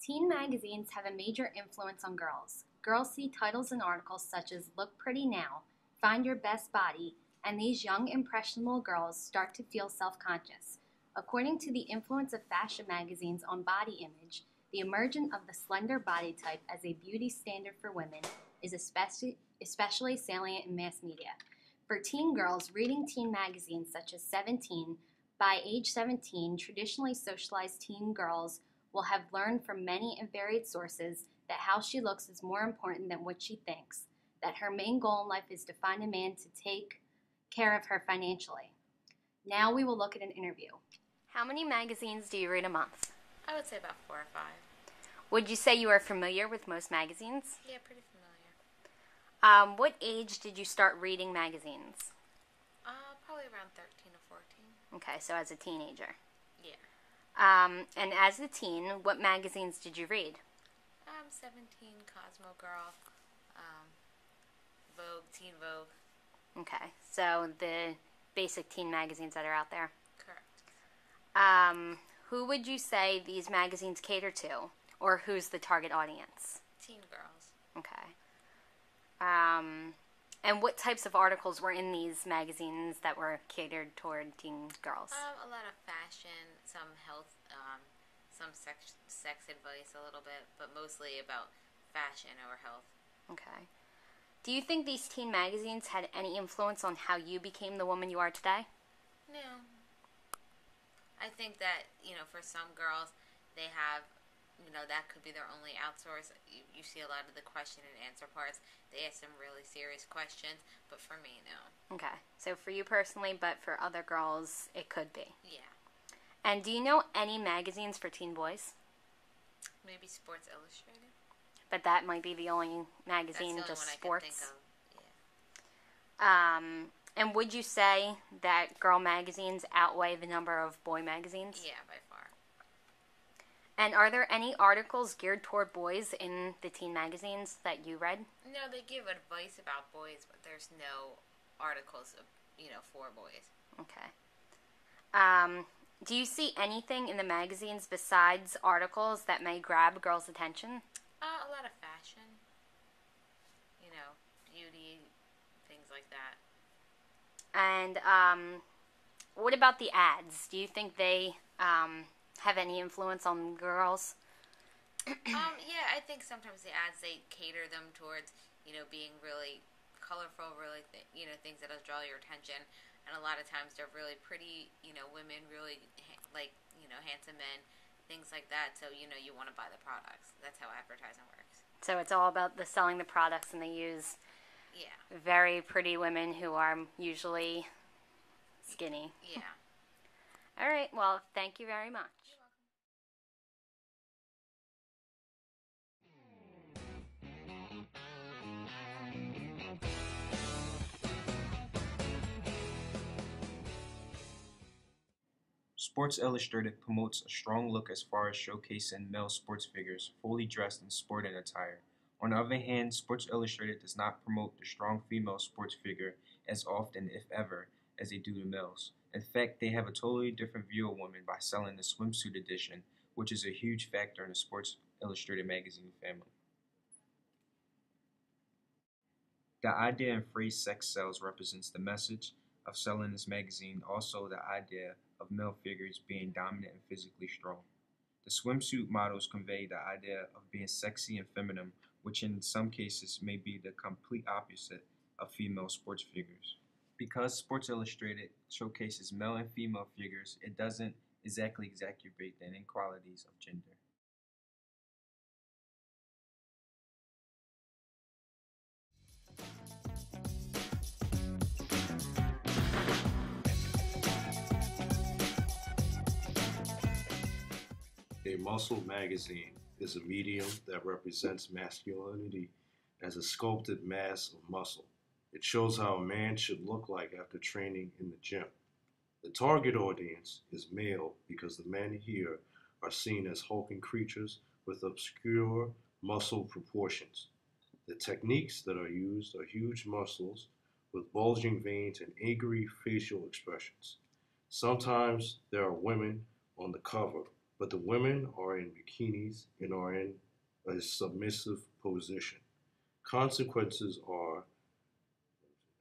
Teen magazines have a major influence on girls. Girls see titles and articles such as Look Pretty Now, Find Your Best Body, and these young, impressionable girls start to feel self conscious. According to the influence of fashion magazines on body image, the emergence of the slender body type as a beauty standard for women is especially salient in mass media. For teen girls, reading teen magazines such as 17, by age 17, traditionally socialized teen girls will have learned from many and varied sources that how she looks is more important than what she thinks, that her main goal in life is to find a man to take care of her financially. Now we will look at an interview. How many magazines do you read a month? I would say about 4 or 5. Would you say you are familiar with most magazines? Yeah, pretty familiar. What age did you start reading magazines? Probably around 13 or 14. Okay, so as a teenager. Yeah. And as a teen, what magazines did you read? 17, Cosmo Girl, Vogue, Teen Vogue. Okay, so the basic teen magazines that are out there. Correct. Who would you say these magazines cater to, or who's the target audience? Teen girls. Okay. And what types of articles were in these magazines that were catered toward teen girls? A lot of fashion, some health, some sex advice a little bit, but mostly about fashion or health. Okay. Do you think these teen magazines had any influence on how you became the woman you are today? No. I think that, for some girls, they have, that could be their only outsource. You see a lot of the question and answer parts. They ask some really serious questions, but for me, no. Okay. So for you personally, but for other girls, it could be. Yeah. And do you know any magazines for teen boys? Maybe Sports Illustrated. But that might be the only magazine, That's the only just one sports. I can think of. Yeah. And would you say that girl magazines outweigh the number of boy magazines? Yeah, by far. And are there any articles geared toward boys in the teen magazines that you read? No, they give advice about boys, but there's no articles of, for boys. Okay. Do you see anything in the magazines besides articles that may grab girls' attention? A lot of fashion. Beauty, things like that. And what about the ads? Do you think they have any influence on girls? Yeah, I think sometimes the ads, they cater them towards, being really colorful, really, things that'll draw your attention. And a lot of times they're really pretty, women, really, handsome men, things like that. So, you want to buy the products. That's how advertising works. So it's all about the selling the products, and they use very pretty women who are usually skinny. Yeah. All right. Well, thank you very much. Sports Illustrated promotes a strong look as far as showcasing male sports figures fully dressed in sporting attire. On the other hand, Sports Illustrated does not promote the strong female sports figure as often, if ever, as they do the males. In fact, they have a totally different view of women by selling the swimsuit edition, which is a huge factor in the Sports Illustrated magazine family. The idea and phrase sex sells represents the message of selling this magazine, also the idea of male figures being dominant and physically strong. The swimsuit models convey the idea of being sexy and feminine, which in some cases may be the complete opposite of female sports figures. Because Sports Illustrated showcases male and female figures, it doesn't exactly exacerbate the inequalities of gender. A muscle magazine is a medium that represents masculinity as a sculpted mass of muscle. It shows how a man should look like after training in the gym. The target audience is male because the men here are seen as hulking creatures with obscure muscle proportions. The techniques that are used are huge muscles with bulging veins and angry facial expressions. Sometimes there are women on the cover, but the women are in bikinis and are in a submissive position. Consequences are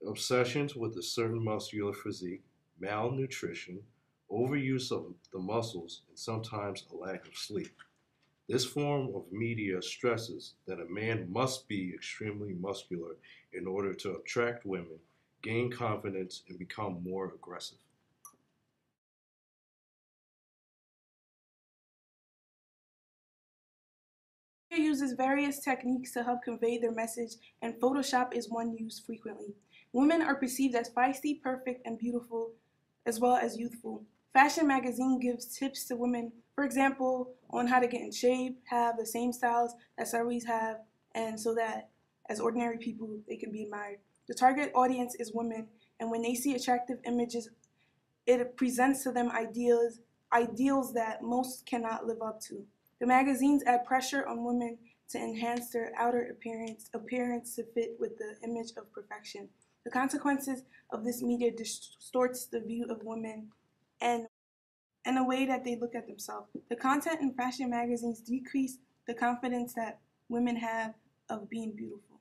obsessions with a certain muscular physique, malnutrition, overuse of the muscles, and sometimes a lack of sleep. This form of media stresses that a man must be extremely muscular in order to attract women, gain confidence, and become more aggressive. Media uses various techniques to help convey their message, and Photoshop is one used frequently. Women are perceived as feisty, perfect, and beautiful, as well as youthful. Fashion magazine gives tips to women, for example, on how to get in shape, have the same styles that celebrities have, and so that as ordinary people they can be admired. The target audience is women, and when they see attractive images, it presents to them ideals that most cannot live up to. The magazines add pressure on women to enhance their outer appearance to fit with the image of perfection. The consequences of this media distorts the view of women and the way that they look at themselves. The content in fashion magazines decrease the confidence that women have of being beautiful.